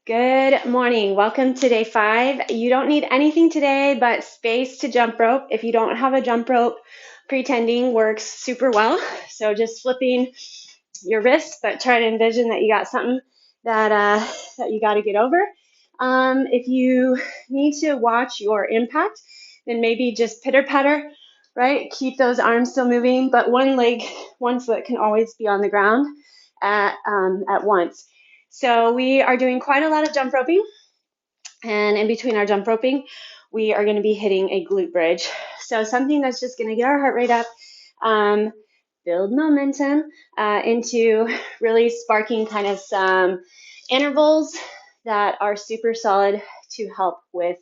Good morning. Welcome to day 5. You don't need anything today but space to jump rope. If you don't have a jump rope, pretending works super well. So just flipping your wrist, but try to envision that you got something that you got to get over. If you need to watch your impact, then maybe just pitter patter, right? Keep those arms still moving, but one foot can always be on the ground at once. So we are doing quite a lot of jump roping, and in between our jump roping, we are going to be hitting a glute bridge. So something that's just going to get our heart rate up, build momentum into really sparking kind of some intervals that are super solid to help with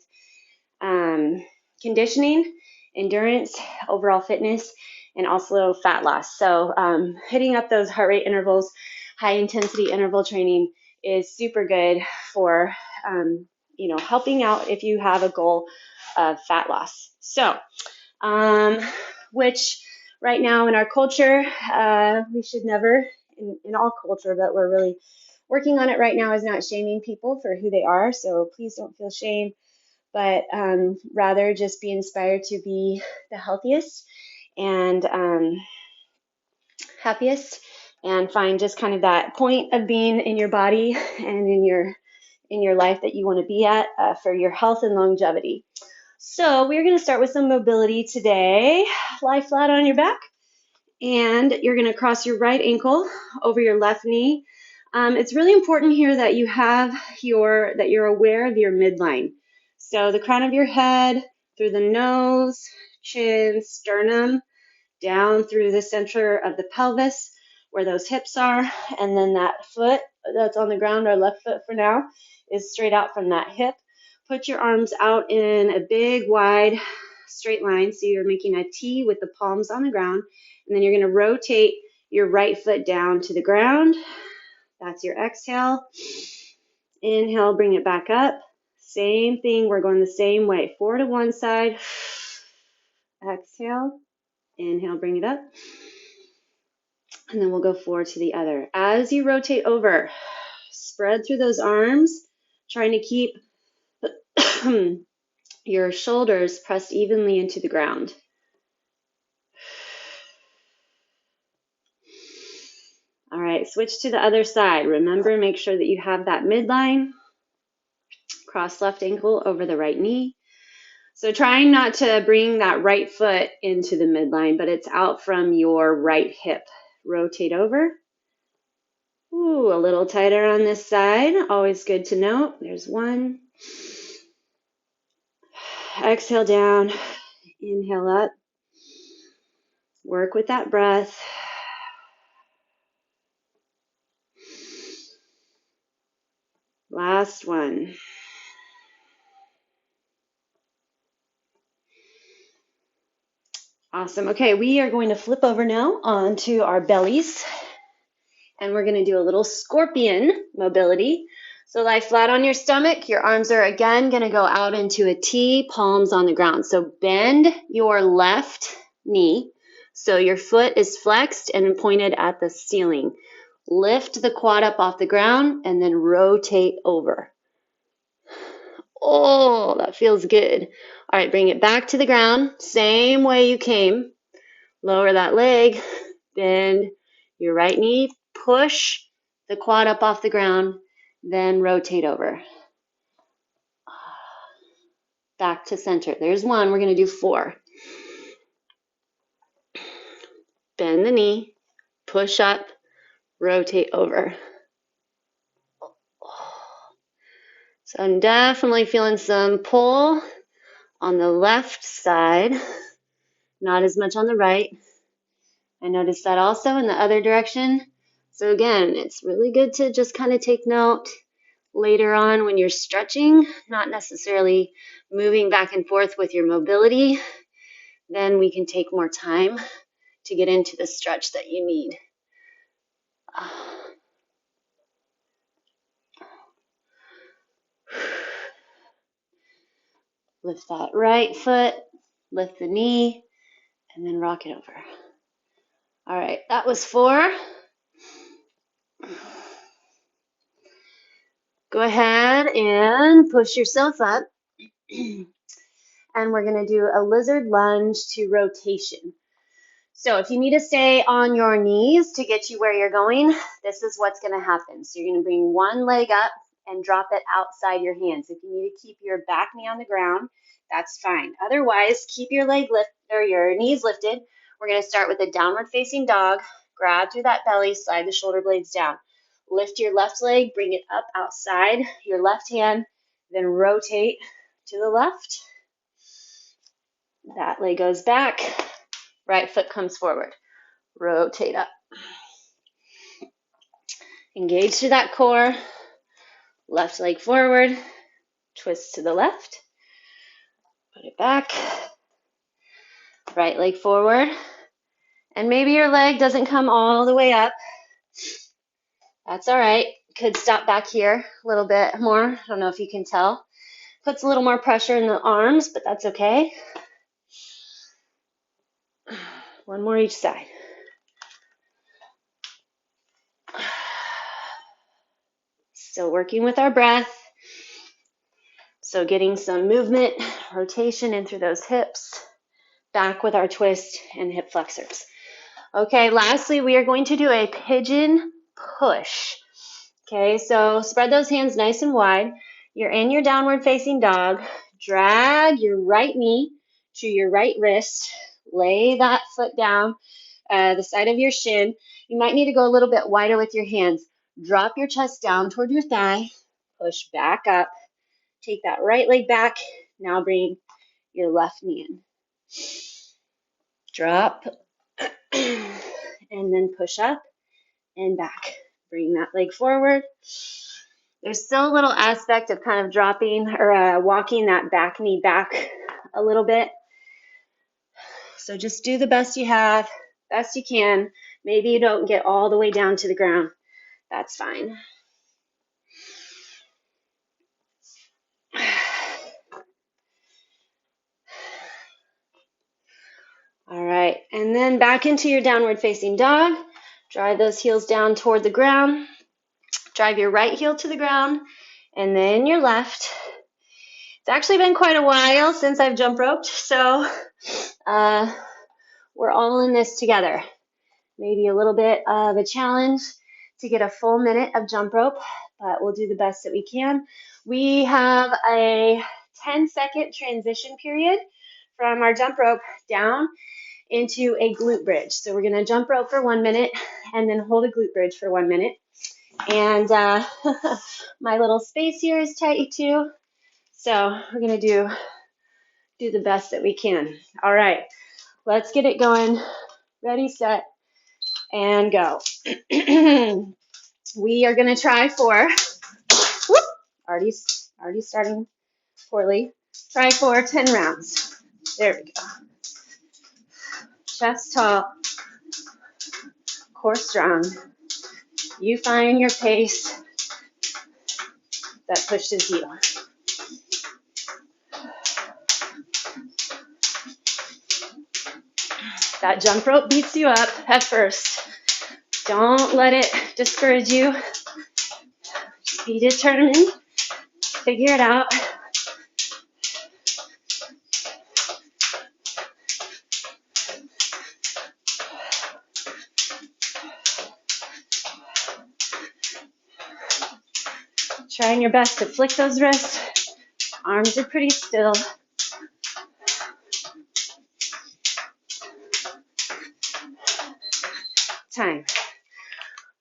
conditioning, endurance, overall fitness, and also fat loss. So hitting up those heart rate intervals, high intensity interval training is super good for helping out if you have a goal of fat loss. So which right now in our culture, we should never, in all culture, but we're really working on it right now, is not shaming people for who they are. So please don't feel shame, but rather just be inspired to be the healthiest and happiest, and find just kind of that point of being in your body and in your life that you want to be at for your health and longevity. So we're going to start with some mobility today. Lie flat on your back, and you're going to cross your right ankle over your left knee. It's really important here that you're aware of your midline. So the crown of your head, through the nose, chin, sternum, down through the center of the pelvis where those hips are, and then that foot that's on the ground, our left foot for now, is straight out from that hip. Put your arms out in a big, wide, straight line, so you're making a T with the palms on the ground, and then you're going to rotate your right foot down to the ground. That's your exhale. Inhale, bring it back up. Same thing, we're going the same way. 4 to one side. Exhale. Inhale, bring it up. And then we'll go 4 to the other. As you rotate over, spread through those arms, trying to keep your shoulders pressed evenly into the ground. All right, switch to the other side. Remember, make sure that you have that midline. Cross left ankle over the right knee. So trying not to bring that right foot into the midline, but it's out from your right hip. Rotate over. Ooh, a little tighter on this side. Always good to note. There's one. Exhale down. Inhale up. Work with that breath. Last one. Awesome. Okay, we are going to flip over now onto our bellies, and we're going to do a little scorpion mobility. So lie flat on your stomach. Your arms are again going to go out into a T, palms on the ground. So bend your left knee so your foot is flexed and pointed at the ceiling. Lift the quad up off the ground and then rotate over. Oh, that feels good. All right, bring it back to the ground. Same way you came. Lower that leg. Bend your right knee. Push the quad up off the ground. Then rotate over. Back to center. There's one. We're going to do 4. Bend the knee. Push up. Rotate over. So I'm definitely feeling some pull on the left side. Not as much on the right. I noticed that also in the other direction. So again, it's really good to just kind of take note later on when you're stretching, not necessarily moving back and forth with your mobility. Then we can take more time to get into the stretch that you need. Lift that right foot, lift the knee, and then rock it over. All right, that was 4. Go ahead and push yourself up. And we're going to do a lizard lunge to rotation. So if you need to stay on your knees to get you where you're going, this is what's going to happen. So you're going to bring one leg up and drop it outside your hands. If you need to keep your back knee on the ground, that's fine. Otherwise, keep your leg lift or your knees lifted. We're going to start with a downward facing dog. Grab through that belly, slide the shoulder blades down. Lift your left leg, bring it up outside your left hand, then rotate to the left. That leg goes back. Right foot comes forward. Rotate up. Engage through that core. Left leg forward. Twist to the left. Put it back. Right leg forward. And maybe your leg doesn't come all the way up. That's all right. Could stop back here a little bit more. I don't know if you can tell. Puts a little more pressure in the arms, but that's okay. One more each side. Still working with our breath. So getting some movement, rotation in through those hips. Back with our twist and hip flexors. Okay, lastly, we are going to do a pigeon push. Okay, so spread those hands nice and wide. You're in your downward facing dog. Drag your right knee to your right wrist. Lay that foot down, the side of your shin. You might need to go a little bit wider with your hands. Drop your chest down toward your thigh. Push back up. Take that right leg back. Now bring your left knee in. Drop. And then push up and back. Bring that leg forward. There's still a little aspect of kind of dropping or walking that back knee back a little bit. So just do the best you have, best you can. Maybe you don't get all the way down to the ground. That's fine. All right, and then back into your downward facing dog. Drive those heels down toward the ground. Drive your right heel to the ground and then your left. It's actually been quite a while since I've jump roped, so we're all in this together. Maybe a little bit of a challenge to get a full minute of jump rope, but we'll do the best that we can. We have a 10-second transition period from our jump rope down into a glute bridge. So we're going to jump rope for 1 minute and then hold a glute bridge for 1 minute. And my little space here is tight too. So we're going to do the best that we can. All right, let's get it going. Ready, set, and go. We are going to try for, already starting poorly, try for 10 rounds. There we go. Chest tall, core strong. You find your pace that pushes you. That jump rope beats you up at first. Don't let it discourage you. Just be determined. Figure it out. Trying your best to flick those wrists. Arms are pretty still. Time.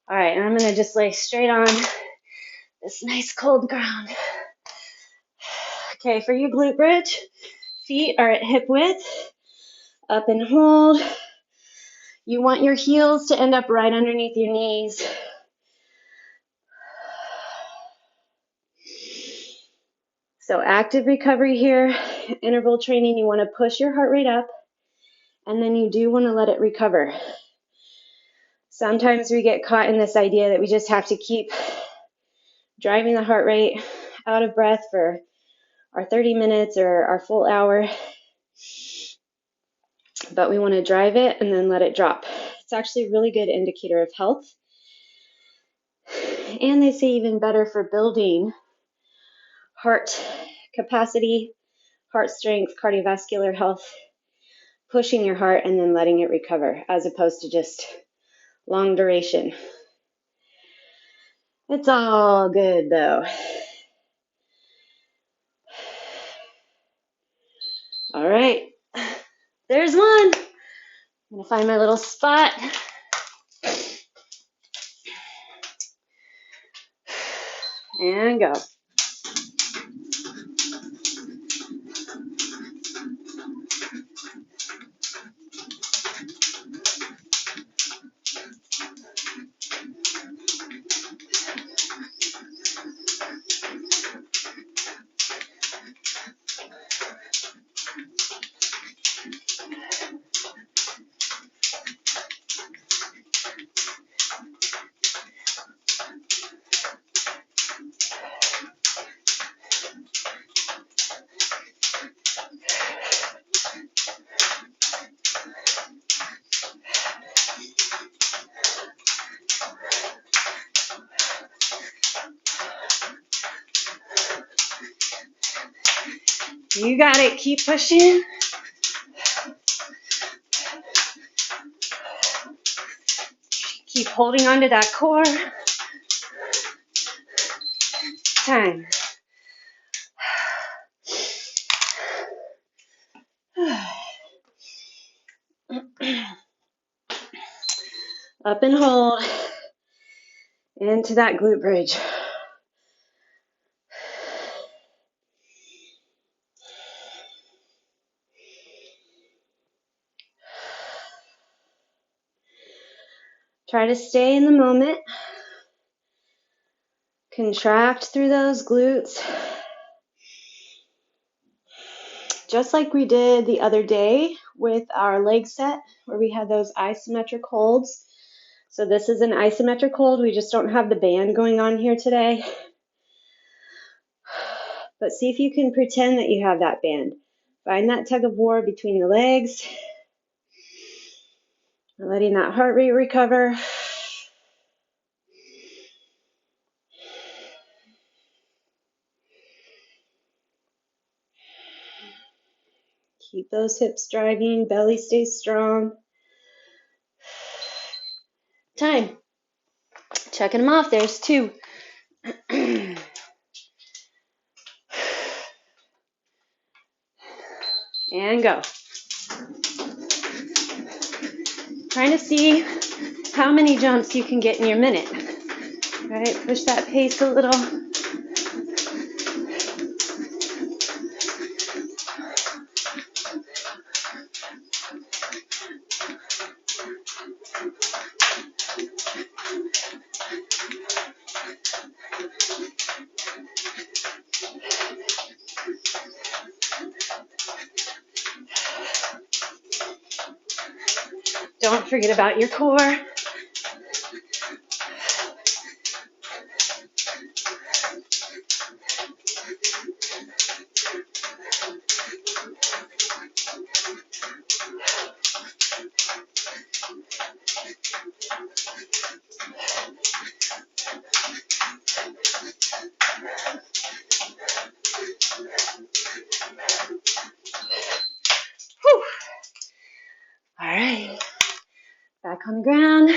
All right, and I'm going to just lay straight on this nice cold ground. Okay, for your glute bridge, feet are at hip width. Up and hold. You want your heels to end up right underneath your knees. So active recovery here, interval training, you want to push your heart rate up, and then you do want to let it recover. Sometimes we get caught in this idea that we just have to keep driving the heart rate out of breath for our 30 minutes or our full hour, but we want to drive it and then let it drop. It's actually a really good indicator of health. And they say even better for building heart capacity, heart strength, cardiovascular health, pushing your heart and then letting it recover, as opposed to just long duration. It's all good though. All right, there's one. I'm gonna find my little spot. And go. You got it. Keep pushing. Keep holding on to that core. Time. Up and hold into that glute bridge. Try to stay in the moment. Contract through those glutes. Just like we did the other day with our leg set, where we had those isometric holds. So this is an isometric hold. We just don't have the band going on here today. But see if you can pretend that you have that band. Find that tug of war between the legs. Letting that heart rate recover. Keep those hips driving, belly stays strong. Time. Checking them off. There's 2. And go. Trying to see how many jumps you can get in your minute. All right, push that pace a little. Don't forget about your core. Whew. All right, back on the ground.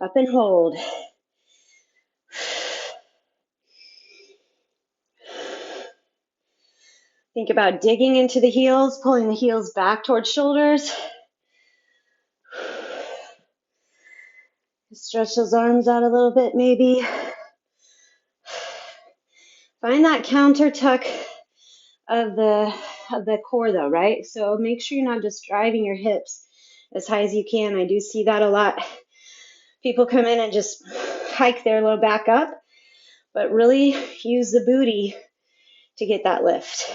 Up and hold. Think about digging into the heels, pulling the heels back towards shoulders. Stretch those arms out a little bit, maybe. Find that counter tuck of the core though, right? So make sure you're not just driving your hips as high as you can. I do see that a lot. People come in and just hike their low back up, but really use the booty to get that lift.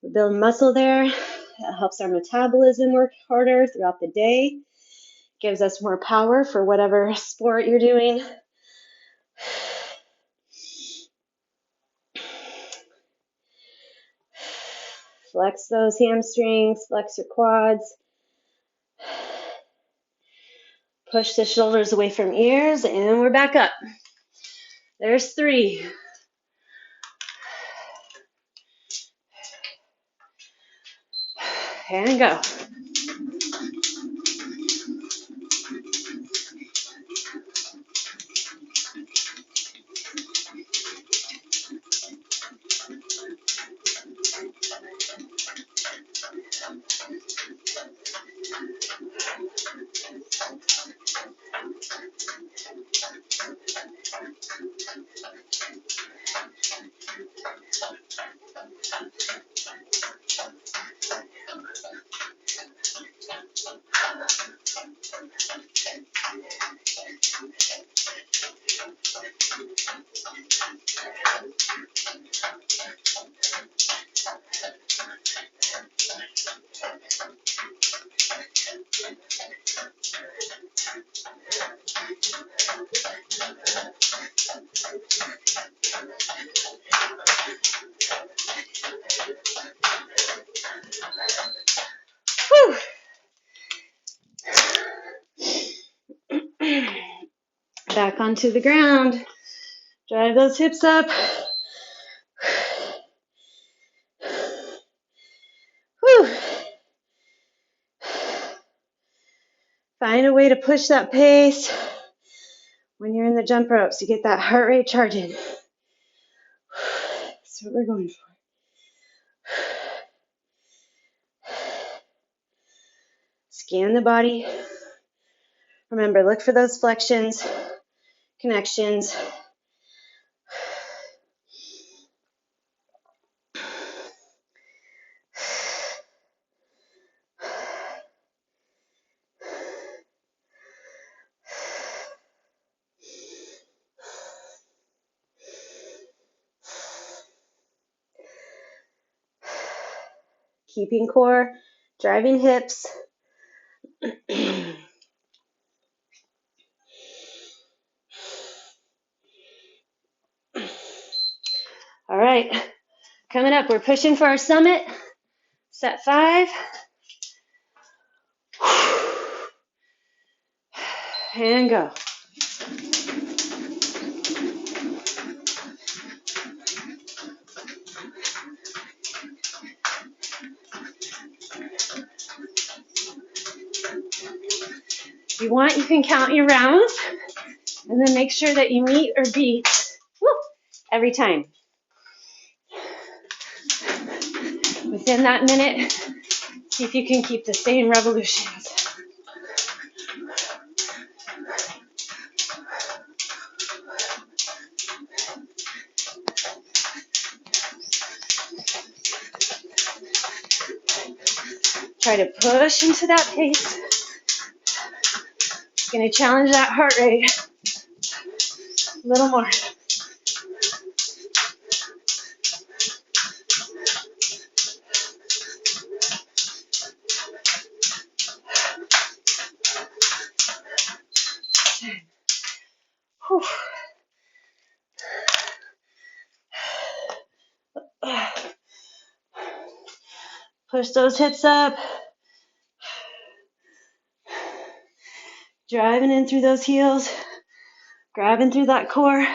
We build muscle there. That helps our metabolism work harder throughout the day. Gives us more power for whatever sport you're doing. Flex those hamstrings, flex your quads. Push the shoulders away from ears, and we're back up. There's 3. And go. Back onto the ground. Drive those hips up. Whew. Find a way to push that pace when you're in the jump ropes to get that heart rate charging. That's what we're going for. Scan the body. Remember, look for those flexions, connections. Keeping core, driving hips. All right, coming up, we're pushing for our summit. Set 5. And go. If you want, you can count your rounds and then make sure that you meet or beat every time. Within that minute, see if you can keep the same revolutions. Try to push into that pace. It's going to challenge that heart rate a little more. Whew. Push those hips up. Driving in through those heels. Grabbing through that core.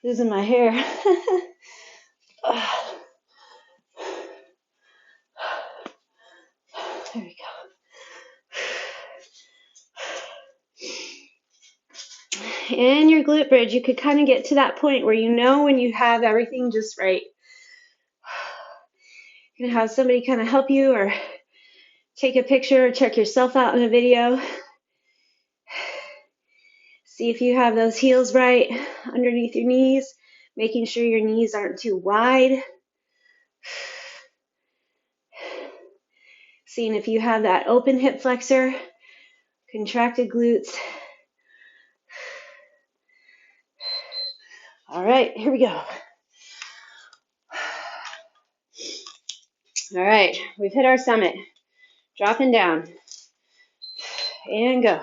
Losing my hair. There we go. In your glute bridge, you could kind of get to that point where you know when you have everything just right. You can have somebody kind of help you or take a picture or check yourself out in a video. See if you have those heels right underneath your knees, making sure your knees aren't too wide. Seeing if you have that open hip flexor, contracted glutes. All right, here we go. All right, we've hit our summit. Dropping down. And go.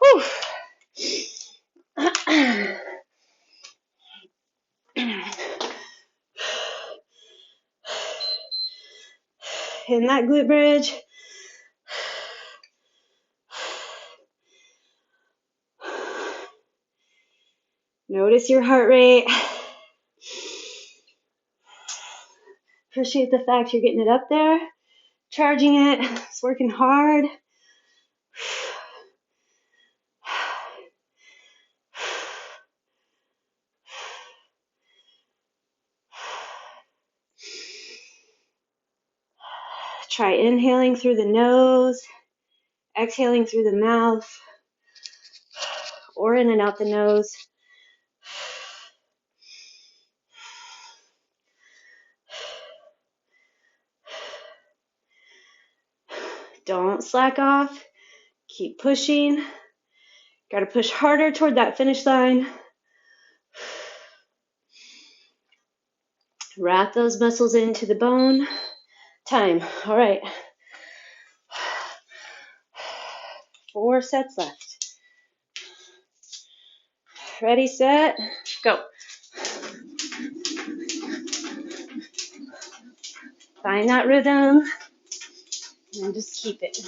Whew. In that glute bridge. Notice your heart rate. Appreciate the fact you're getting it up there, charging it. It's working hard. Try inhaling through the nose, exhaling through the mouth, or in and out the nose. Don't slack off. Keep pushing. Got to push harder toward that finish line. Wrap those muscles into the bone. Time. All right. 4 sets left. Ready, set, go. Find that rhythm and just keep it.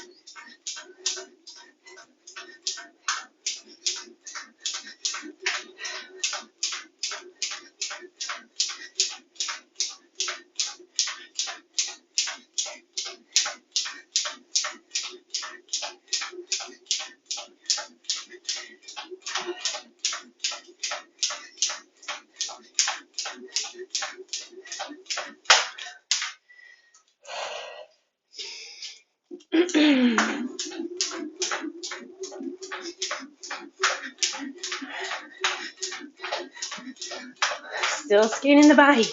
Still scanning the body.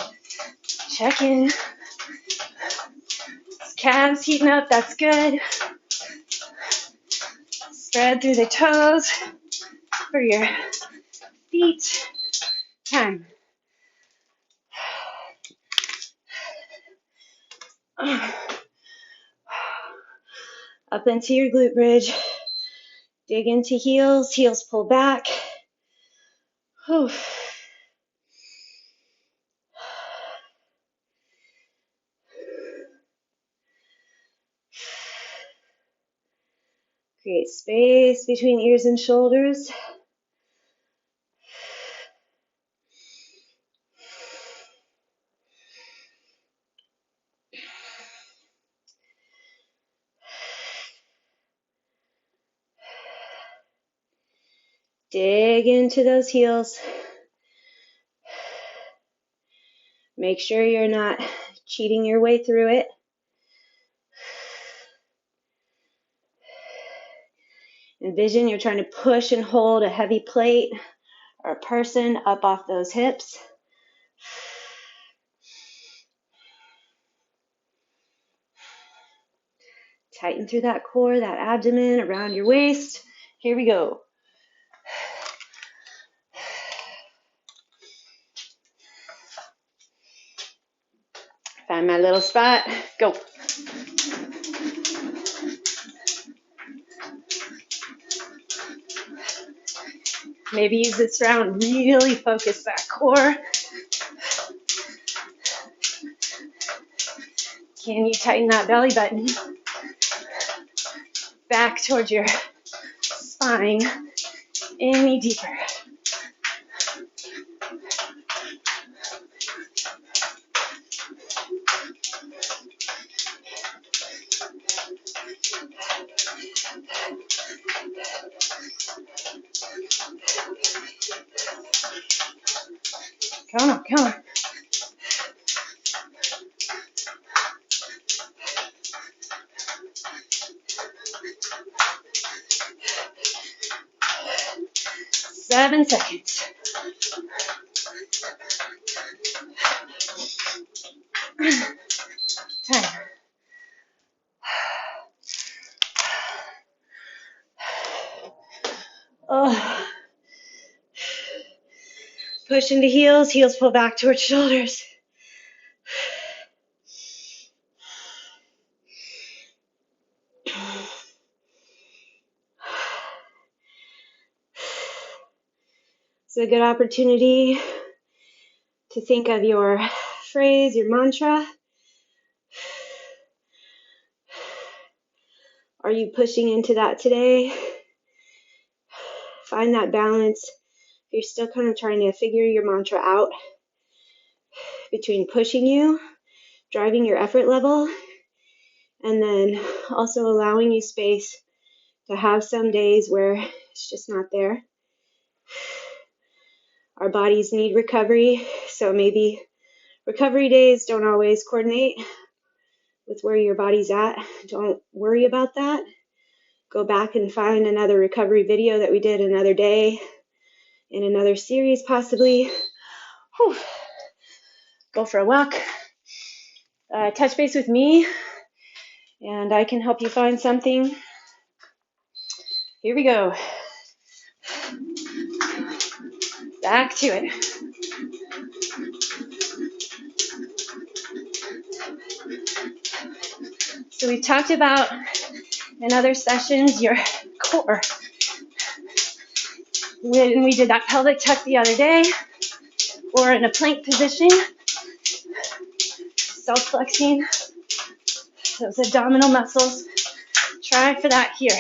Check in. Calves heating up, that's good. Spread through the toes for your feet. Time. Up into your glute bridge. Dig into heels. Heels pull back. Whew. Create space between ears and shoulders. Dig into those heels. Make sure you're not cheating your way through it. Envision you're trying to push and hold a heavy plate or a person up off those hips. Tighten through that core, that abdomen, around your waist. Here we go. Find my little spot. Go. Maybe use this round, really focus that core. Can you tighten that belly button back towards your spine any deeper? Come on, come on. 7 seconds. Time. Oh. Push into heels, heels pull back towards shoulders. It's a good opportunity to think of your phrase, your mantra. Are you pushing into that today? Find that balance. If you're still kind of trying to figure your mantra out between pushing you, driving your effort level, and then also allowing you space to have some days where it's just not there. Our bodies need recovery, so maybe recovery days don't always coordinate with where your body's at. Don't worry about that. Go back and find another recovery video that we did another day in another series possibly. Whew. Go for a walk. Touch base with me and I can help you find something. Here we go. Back to it. So we talked about in other sessions your core. When we did that pelvic tuck the other day, or in a plank position, self-flexing those abdominal muscles. Try for that here.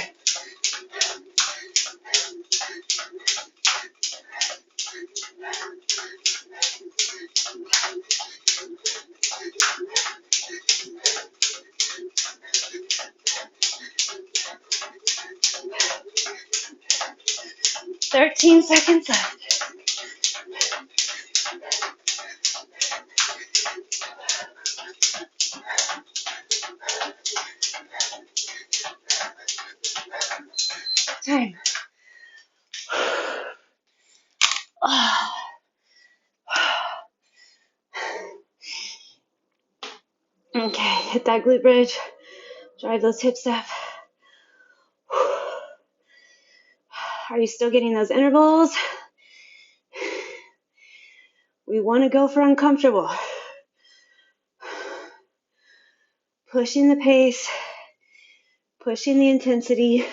Thirteen seconds left. Time. Okay, hit that glute bridge. Drive those hips up. Are you still getting those intervals? We want to go for uncomfortable. Pushing the pace, pushing the intensity.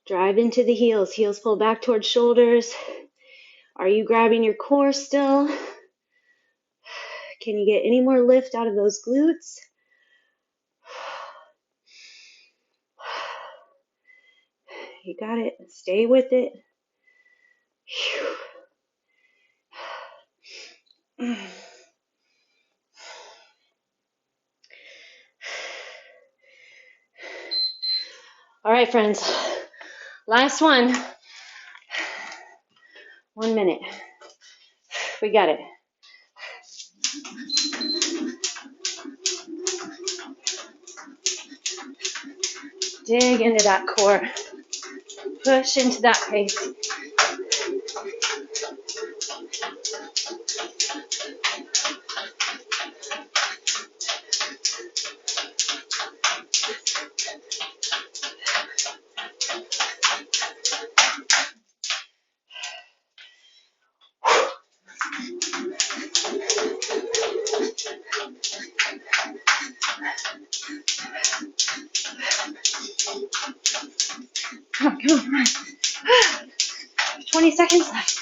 Drive into the heels. Heels pull back towards shoulders. Are you grabbing your core still? Can you get any more lift out of those glutes? You got it. Stay with it. All right, friends. Last one. 1 minute. We got it. Dig into that core. Push into that pace. Come on. 20 seconds left.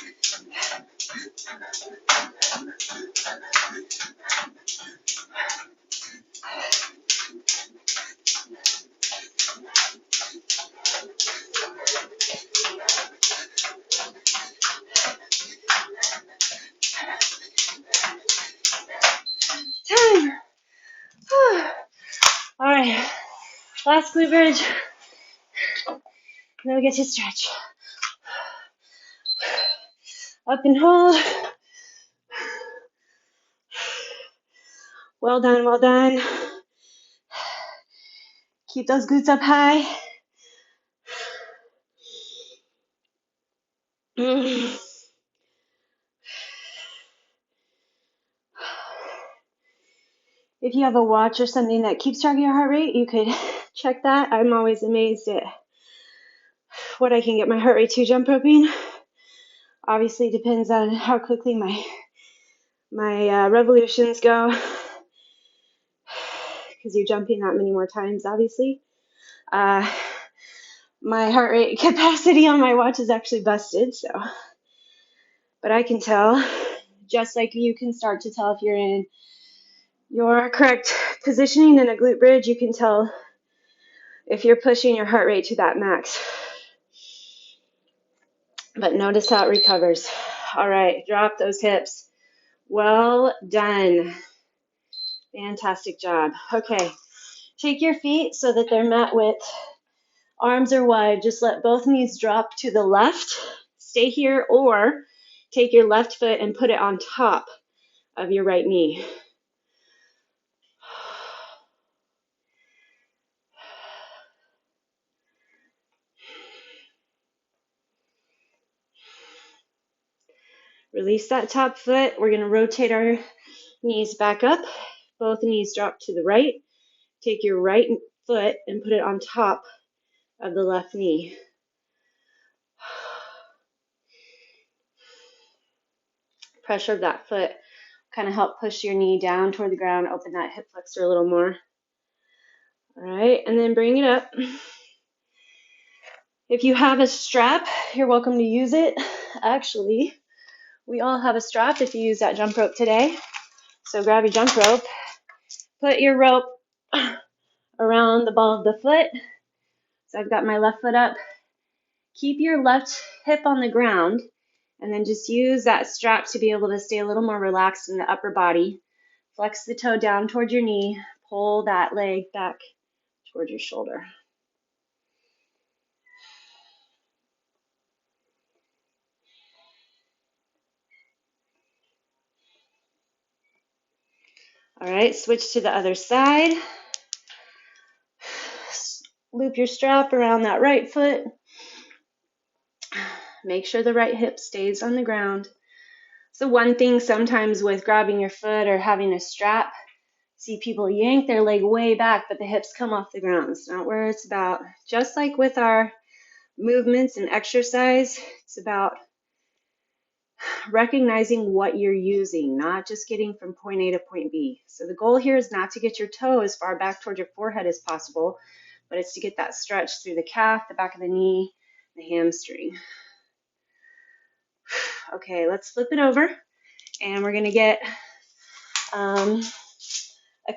Time. All right. Last glute bridge. Then we get to stretch. Up and hold. Well done, well done. Keep those glutes up high. If you have a watch or something that keeps track of your heart rate, you could check that. I'm always amazed at what I can get my heart rate to jump roping. Obviously depends on how quickly my revolutions go, because you're jumping that many more times, obviously. My heart rate capacity on my watch is actually busted, so. But I can tell, just like you can start to tell if you're in your correct positioning in a glute bridge, you can tell if you're pushing your heart rate to that max. But notice how it recovers. All right, drop those hips. Well done. Fantastic job. Okay, take your feet so that they're mat width. Arms are wide. Just let both knees drop to the left. Stay here, or take your left foot and put it on top of your right knee. Release that top foot. We're going to rotate our knees back up. Both knees drop to the right. Take your right foot and put it on top of the left knee. Pressure of that foot kind of help push your knee down toward the ground, open that hip flexor a little more. All right, and then bring it up. If you have a strap, you're welcome to use it. Actually, we all have a strap if you use that jump rope today. So grab your jump rope, put your rope around the ball of the foot. So I've got my left foot up. Keep your left hip on the ground, and then just use that strap to be able to stay a little more relaxed in the upper body. Flex the toe down toward your knee. Pull that leg back toward your shoulder. All right, switch to the other side. Loop your strap around that right foot. Make sure the right hip stays on the ground. So one thing sometimes with grabbing your foot or having a strap, see people yank their leg way back, but the hips come off the ground. It's not where it's about. Just like with our movements and exercise, it's about recognizing what you're using, not just getting from point A to point B. So the goal here is not to get your toe as far back toward your forehead as possible, but it's to get that stretch through the calf, the back of the knee, the hamstring. Okay, let's flip it over, and we're going to get a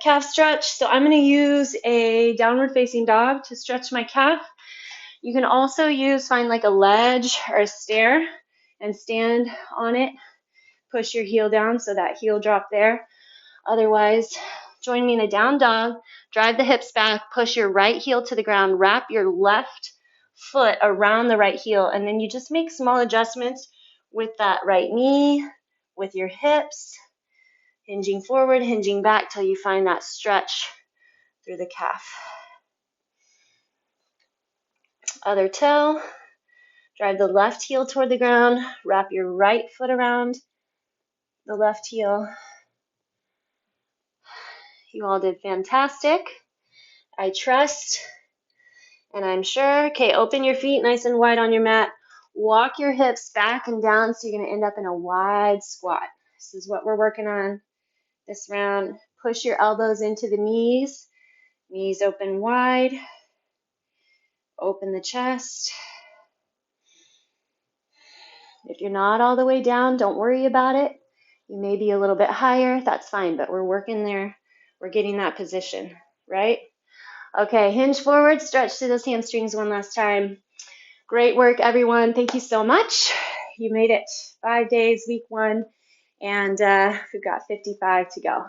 calf stretch. So I'm going to use a downward facing dog to stretch my calf. You can also find like a ledge or a stair and stand on it. Push your heel down so that heel drop there. Otherwise, join me in a down dog. Drive the hips back. Push your right heel to the ground. Wrap your left foot around the right heel. And then you just make small adjustments with that right knee, with your hips, hinging forward, hinging back till you find that stretch through the calf. Other toe. Drive the left heel toward the ground. Wrap your right foot around the left heel. You all did fantastic. I trust, and I'm sure. Okay, open your feet nice and wide on your mat. Walk your hips back and down so you're going to end up in a wide squat. This is what we're working on this round. Push your elbows into the knees. Knees open wide. Open the chest. If you're not all the way down, don't worry about it. You may be a little bit higher. That's fine, but we're working there. We're getting that position, right? Okay, hinge forward, stretch through those hamstrings one last time. Great work, everyone. Thank you so much. You made it 5 days, week 1, and we've got 55 to go.